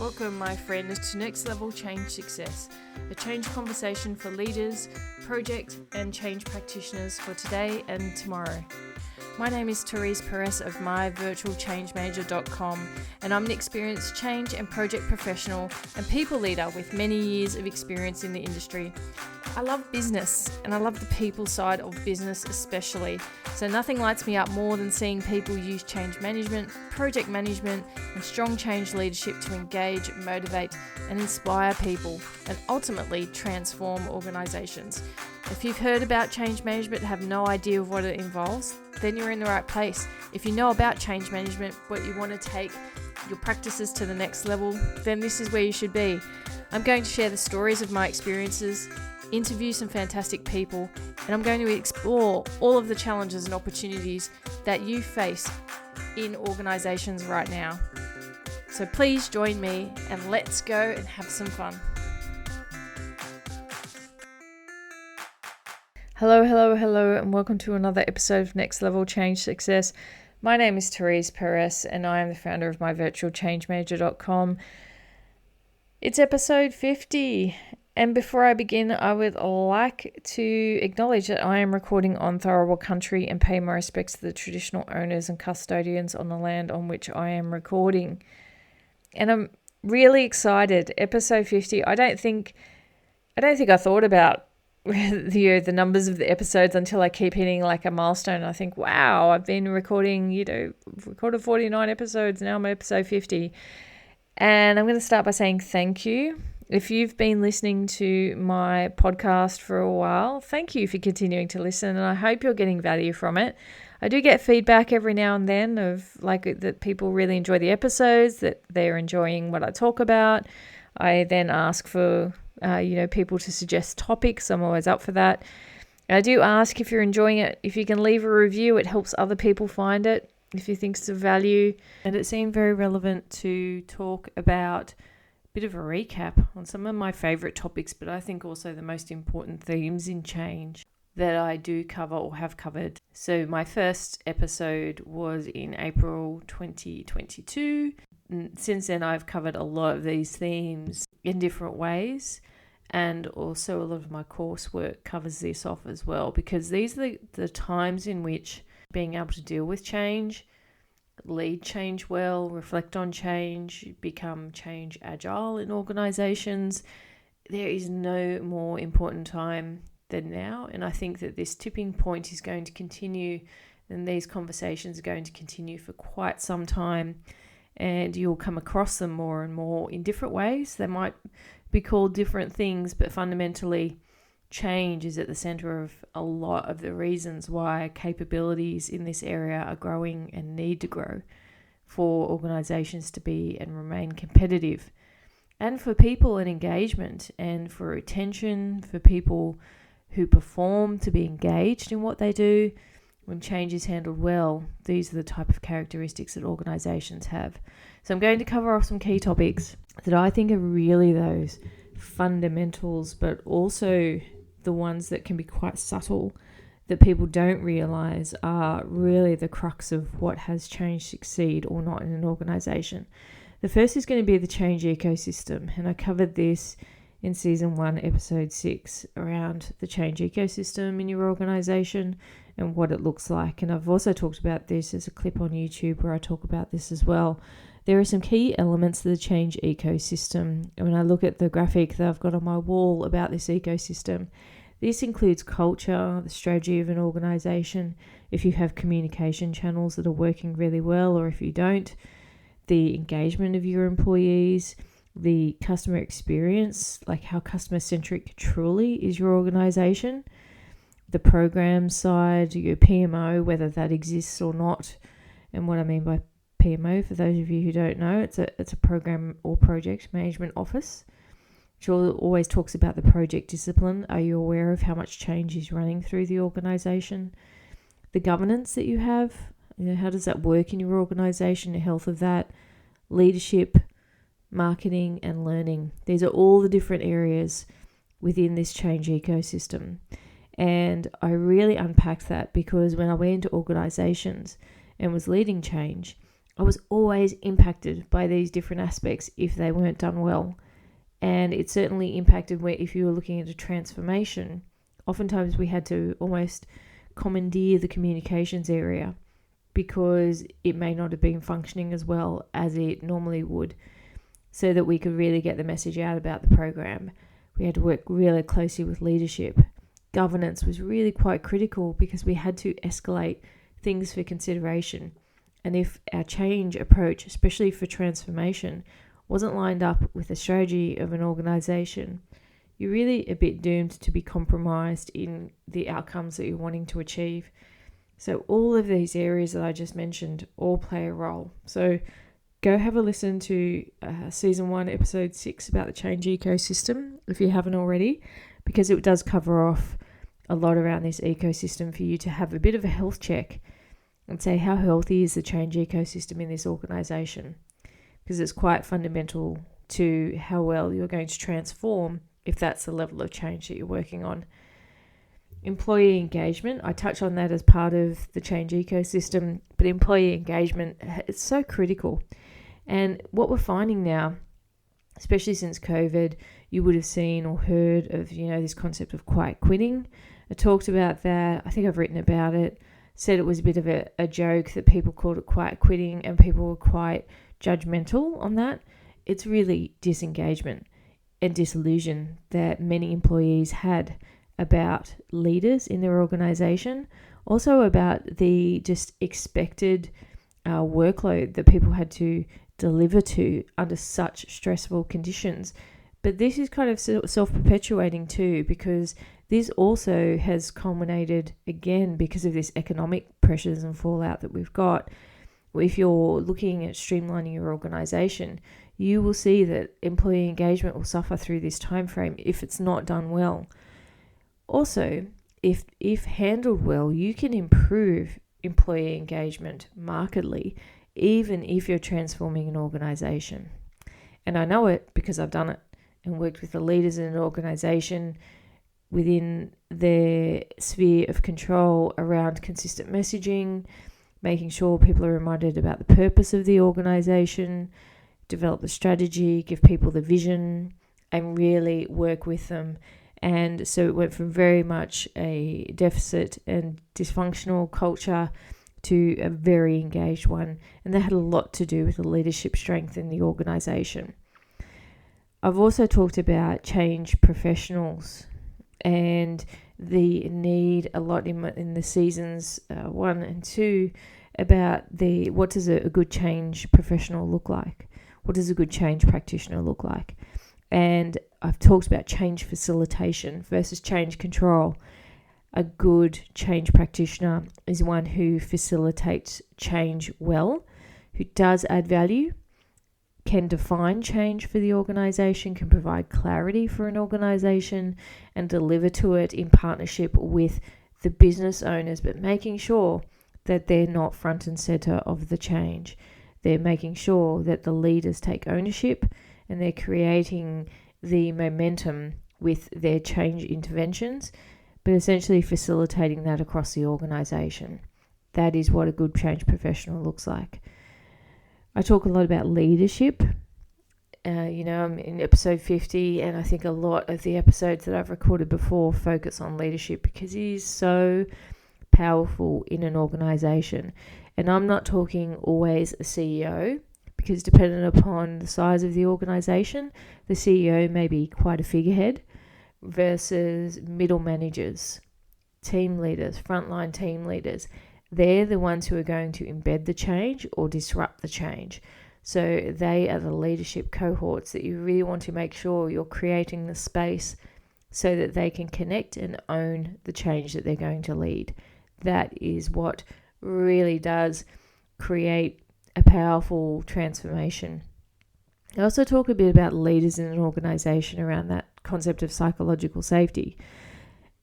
Welcome, my friend, to Next Level Change Success, a change conversation for leaders, project and change practitioners for today and tomorrow. My name is Therese Perez of myvirtualchangemanager.com, and I'm an experienced change and project professional and people leader with many years of experience in the industry. I love business, and I love the people side of business especially. So nothing lights me up more than seeing people use change management, project management, and strong change leadership to engage, motivate, and inspire people, and ultimately transform organizations. If you've heard about change management and have no idea of what it involves, then you're in the right place. If you know about change management, but you want to take your practices to the next level, then this is where you should be. I'm going to share the stories of my experiences, interview some fantastic people, and I'm going to explore all of the challenges and opportunities that you face in organizations right now. So please join me and let's go and have some fun. Hello, and welcome to another episode of Next Level Change Success. My name is Therese Perez, and I am the founder of myvirtualchangemanager.com. It's episode 50, and before I begin, I would like to acknowledge that I am recording on Tharawal country and pay my respects to the traditional owners and custodians on the land on which I am recording. And I'm really excited. Episode 50. I don't think I thought about the numbers of the episodes until I keep hitting like a milestone. I think, wow, I've been recording, recorded 49 episodes. Now I'm at episode 50. And I'm going to start by saying thank you. If you've been listening to my podcast for a while, thank you for continuing to listen. And I hope you're getting value from it. I do get feedback every now and then of that people really enjoy the episodes, that they're enjoying what I talk about. I then ask for people to suggest topics. I'm always up for that. I do ask if you're enjoying it, if you can leave a review, it helps other people find it if you think it's of value. And it seemed very relevant to talk about a bit of a recap on some of my favorite topics, but I think also the most important themes in change that I do cover or have covered. So my first episode was in April 2022. Since then, I've covered a lot of these themes in different ways, and also a lot of my coursework covers this off as well, because these are the times in which being able to deal with change, lead change well, reflect on change, become change agile in organizations. There is no more important time than now, and I think that this tipping point is going to continue, and these conversations are going to continue for quite some time. And you'll come across them more and more in different ways. They might be called different things, but fundamentally, change is at the center of a lot of the reasons why capabilities in this area are growing and need to grow for organizations to be and remain competitive, and for people and engagement, and for retention, for people who perform to be engaged in what they do. When change is handled well, these are the type of characteristics that organizations have. So I'm going to cover off some key topics that I think are really those fundamentals, but also the ones that can be quite subtle that people don't realize are really the crux of what has change succeed or not in an organization. The first is going to be the change ecosystem, and I covered this in season 1, episode 6, around the change ecosystem in your organization and what it looks like. And I've also talked about this as a clip on YouTube where I talk about this as well. There are some key elements to the change ecosystem. And when I look at the graphic that I've got on my wall about this ecosystem, this includes culture, the strategy of an organization, if you have communication channels that are working really well, or if you don't, the engagement of your employees, the customer experience, like how customer-centric truly is your organization, the program side, your PMO, whether that exists or not. And what I mean by PMO, for those of you who don't know, it's a program or project management office, which always talks about the project discipline. Are you aware of how much change is running through the organization? The governance that you have, how does that work in your organization, the health of that, leadership, marketing, and learning. These are all the different areas within this change ecosystem. And I really unpacked that because when I went into organizations and was leading change, I was always impacted by these different aspects if they weren't done well. And it certainly impacted where if you were looking at a transformation, oftentimes we had to almost commandeer the communications area because it may not have been functioning as well as it normally would, so that we could really get the message out about the program. We had to work really closely with leadership. Governance was really quite critical because we had to escalate things for consideration. And if our change approach, especially for transformation, wasn't lined up with the strategy of an organization, you're really a bit doomed to be compromised in the outcomes that you're wanting to achieve. So all of these areas that I just mentioned all play a role. So go have a listen to season 1, episode 6 about the change ecosystem if you haven't already, because it does cover off a lot around this ecosystem for you to have a bit of a health check and say how healthy is the change ecosystem in this organization, because it's quite fundamental to how well you're going to transform if that's the level of change that you're working on. Employee engagement, I touch on that as part of the change ecosystem, but employee engagement is so critical. And what we're finding now, especially since COVID, you would have seen or heard of, this concept of quiet quitting. I talked about that. I think I've written about it, said it was a bit of a joke that people called it quiet quitting and people were quite judgmental on that. It's really disengagement and disillusion that many employees had about leaders in their organization, also about the just expected workload that people had to deliver to under such stressful conditions. But this is kind of self-perpetuating too, because this also has culminated again because of this economic pressures and fallout that we've got. If you're looking at streamlining your organization, you will see that employee engagement will suffer through this time frame if it's not done well. Also, if handled well, you can improve employee engagement markedly, even if you're transforming an organization. And I know it because I've done it and worked with the leaders in an organization within their sphere of control around consistent messaging, making sure people are reminded about the purpose of the organization, develop the strategy, give people the vision, and really work with them. And so it went from very much a deficit and dysfunctional culture to a very engaged one. And that had a lot to do with the leadership strength in the organization. I've also talked about change professionals and the need a lot in the seasons 1 and 2 about what does a good change professional look like? What does a good change practitioner look like? And I've talked about change facilitation versus change control. A good change practitioner is one who facilitates change well, who does add value, can define change for the organization, can provide clarity for an organization, and deliver to it in partnership with the business owners, but making sure that they're not front and center of the change. They're making sure that the leaders take ownership and they're creating the momentum with their change interventions, but essentially facilitating that across the organization. That is what a good change professional looks like. I talk a lot about leadership. I'm in episode 50, and I think a lot of the episodes that I've recorded before focus on leadership because it is so powerful in an organization. And I'm not talking always a CEO, because depending upon the size of the organization, the CEO may be quite a figurehead versus middle managers, team leaders, frontline team leaders. They're the ones who are going to embed the change or disrupt the change. So they are the leadership cohorts that you really want to make sure you're creating the space so that they can connect and own the change that they're going to lead. That is what really does create a powerful transformation. I also talk a bit about leaders in an organization around that concept of psychological safety,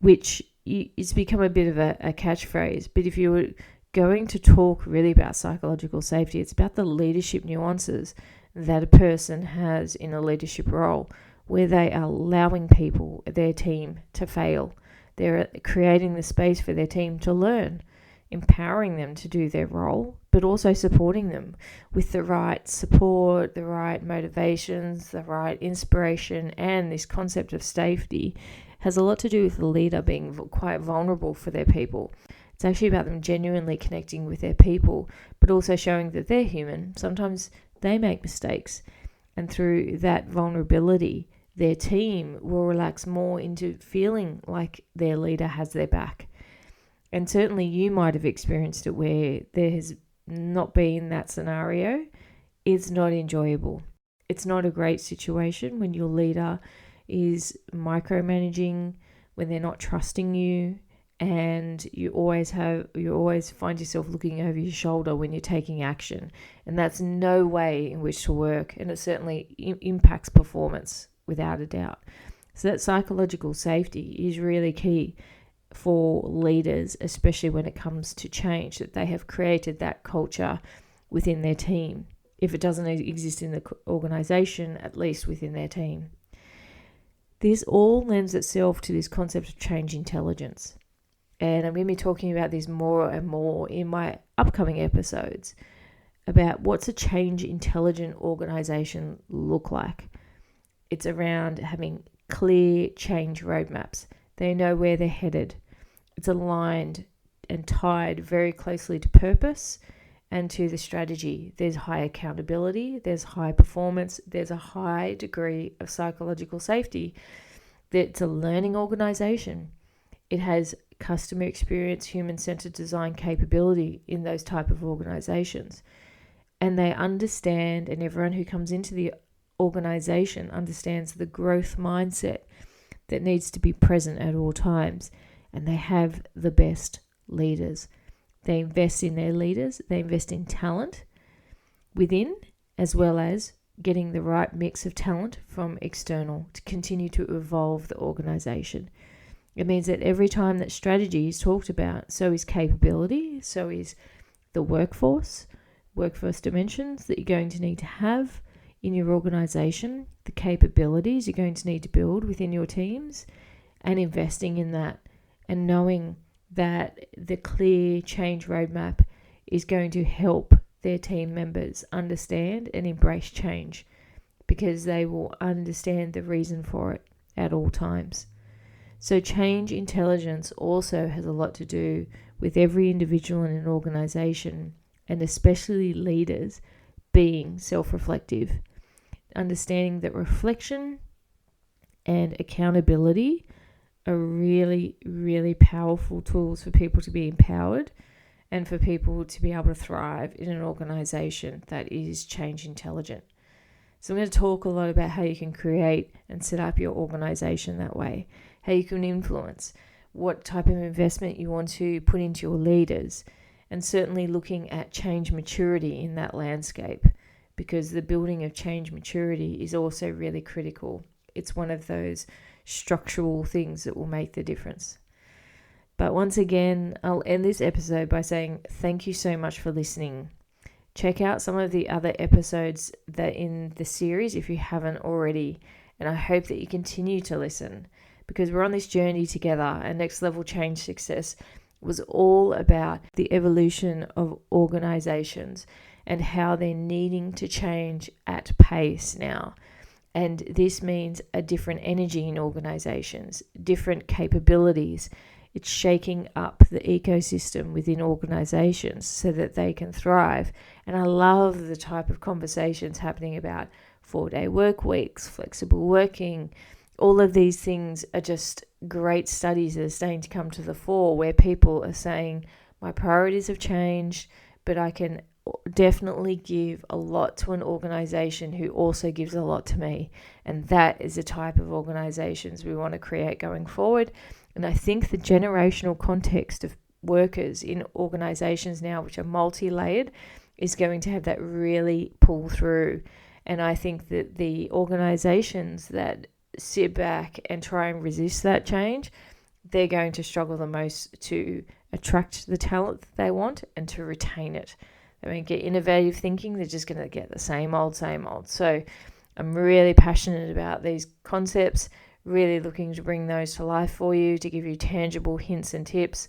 which it's become a bit of a catchphrase. But if you were going to talk really about psychological safety, it's about the leadership nuances that a person has in a leadership role, where they are allowing their team to fail. They're creating the space for their team to learn empowering them to do their role, but also supporting them with the right support, the right motivations, the right inspiration, and this concept of safety has a lot to do with the leader being quite vulnerable for their people. It's actually about them genuinely connecting with their people, but also showing that they're human. Sometimes they make mistakes, and through that vulnerability, their team will relax more into feeling like their leader has their back. And certainly you might have experienced it where there has not been that scenario. It's not enjoyable. It's not a great situation when your leader is micromanaging, when they're not trusting you, and you always find yourself looking over your shoulder when you're taking action. And that's no way in which to work, and it certainly impacts performance without a doubt. So that psychological safety is really key for leaders, especially when it comes to change, that they have created that culture within their team. If it doesn't exist in the organization, at least within their team. This all lends itself to this concept of change intelligence. And I'm going to be talking about this more and more in my upcoming episodes about what's a change intelligent organization look like. It's around having clear change roadmaps. They know where they're headed. It's aligned and tied very closely to purpose and to the strategy. There's high accountability, there's high performance, there's a high degree of psychological safety. It's a learning organization. It has customer experience, human-centered design capability in those type of organizations. And they understand, and everyone who comes into the organization understands the growth mindset that needs to be present at all times. And they have the best leaders. They invest in their leaders. They invest in talent within, as well as getting the right mix of talent from external to continue to evolve the organization. It means that every time that strategy is talked about, so is capability, so is the workforce dimensions that you're going to need to have in your organization, the capabilities you're going to need to build within your teams, and investing in that. And knowing that the clear change roadmap is going to help their team members understand and embrace change, because they will understand the reason for it at all times. So change intelligence also has a lot to do with every individual in an organization, and especially leaders, being self-reflective, understanding that reflection and accountability are really, really powerful tools for people to be empowered and for people to be able to thrive in an organization that is change intelligent. So I'm going to talk a lot about how you can create and set up your organization that way, how you can influence, what type of investment you want to put into your leaders, and certainly looking at change maturity in that landscape, because the building of change maturity is also really critical. It's one of those structural things that will make the difference. But once again, I'll end this episode by saying thank you so much for listening. Check out some of the other episodes that in the series if you haven't already, and I hope that you continue to listen, because we're on this journey together. And Next Level Change Success was all about the evolution of organizations and how they're needing to change at pace now. And this means a different energy in organizations, different capabilities. It's shaking up the ecosystem within organizations so that they can thrive. And I love the type of conversations happening about 4-day work weeks, flexible working. All of these things are just great studies that are starting to come to the fore, where people are saying, my priorities have changed, but I can definitely give a lot to an organization who also gives a lot to me. And that is the type of organizations we want to create going forward. And I think the generational context of workers in organizations now, which are multi-layered, is going to have that really pull through. And I think that the organizations that sit back and try and resist that change, they're going to struggle the most to attract the talent that they want and to retain it. They won't get innovative thinking, they're just going to get the same old. So I'm really passionate about these concepts, really looking to bring those to life for you, to give you tangible hints and tips.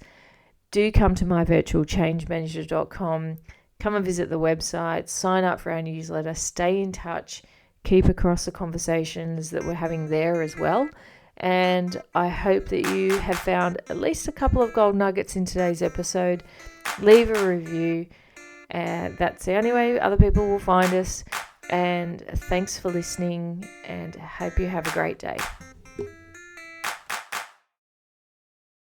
do come to myvirtualchangemanager.com. Come and visit the website, sign up for our newsletter, stay in touch, keep across the conversations that we're having there as well. And I hope that you have found at least a couple of gold nuggets in today's episode. Leave a review, and that's the only way other people will find us. And thanks for listening, and I hope you have a great day.